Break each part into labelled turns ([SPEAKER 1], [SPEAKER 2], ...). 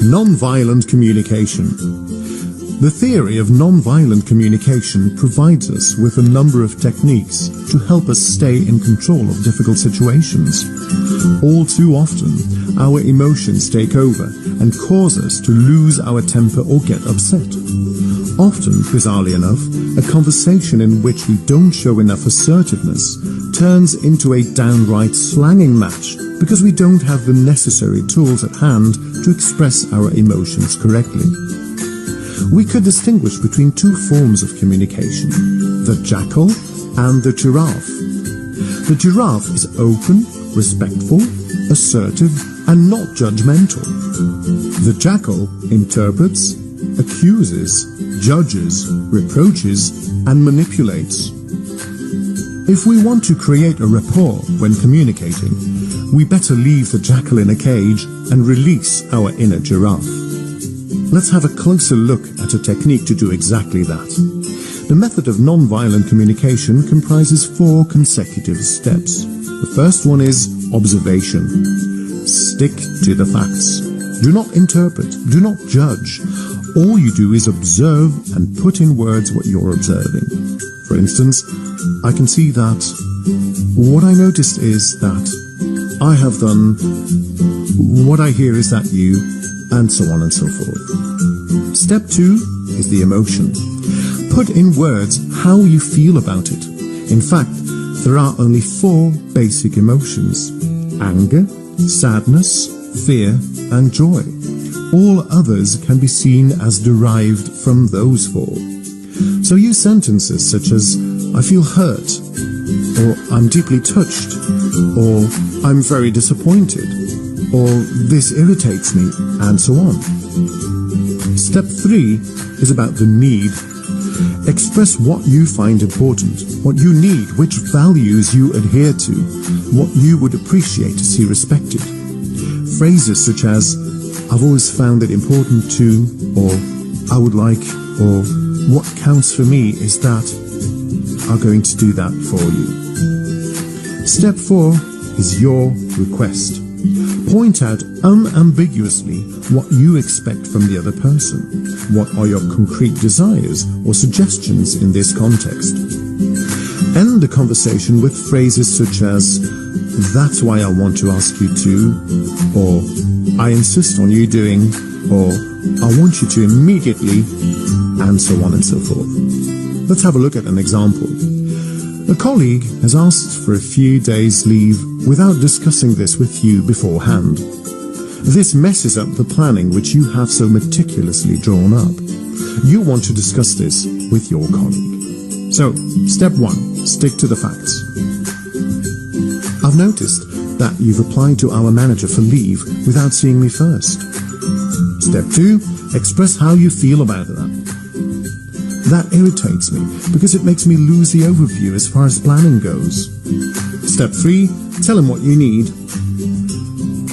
[SPEAKER 1] Non-violent communication. The theory of non-violent communication provides us with a number of techniques to help us stay in control of difficult situations. All too often, our emotions take over and cause us to lose our temper or get upset. Often, bizarrely enough, a conversation in which we don't show enough assertiveness turns into a downright slanging match because we don't have the necessary tools at hand to express our emotions correctly. We could distinguish between two forms of communication, the jackal and the giraffe. The giraffe is open, respectful, assertive, and not judgmental. The jackal interprets, accuses, judges, reproaches, and manipulates. If we want to create a rapport when communicating, we better leave the jackal in a cage and release our inner giraffe. Let's have a closer look at a technique to do exactly that. The method of non-violent communication comprises 4 consecutive steps. The first one is observation. Stick to the facts. Do not interpret. Do not judge. All you do is observe and put in words what you're observing. For instance, I can see that what I noticed is that I have done, what I hear is that you, and so on and so forth. Step 2 is the emotion. Put in words how you feel about it. In fact, there are only 4 basic emotions: anger, sadness, fear, and joy. All others can be seen as derived from those 4. So use sentences such as, I feel hurt, or I'm deeply touched, or I'm very disappointed, or this irritates me, and so on. Step 3 is about the need. Express what you find important, what you need, which values you adhere to, what you would appreciate to see respected. Phrases such as, I've always found it important to, or I would like, or what counts for me is that, are going to do that for you. Step 4 is your request. Point out unambiguously what you expect from the other person. What are your concrete desires or suggestions in this context? End the conversation with phrases such as, that's why I want to ask you to, or I insist on you doing, or I want you to immediately, and so on and so forth. Let's have a look at an example. A colleague has asked for a few days' leave without discussing this with you beforehand. This messes up the planning which you have so meticulously drawn up. You want to discuss this with your colleague. So, step 1, stick to the facts. I've noticed that you've applied to our manager for leave without seeing me first. Step 2, express how you feel about that. That irritates me because it makes me lose the overview as far as planning goes. Step 3, tell him what you need.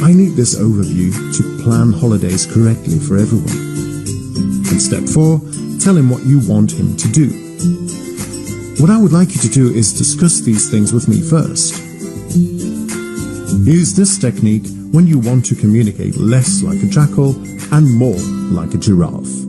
[SPEAKER 1] I need this overview to plan holidays correctly for everyone. And step 4, tell him what you want him to do. What I would like you to do is discuss these things with me first. Use this technique when you want to communicate less like a jackal and more like a giraffe.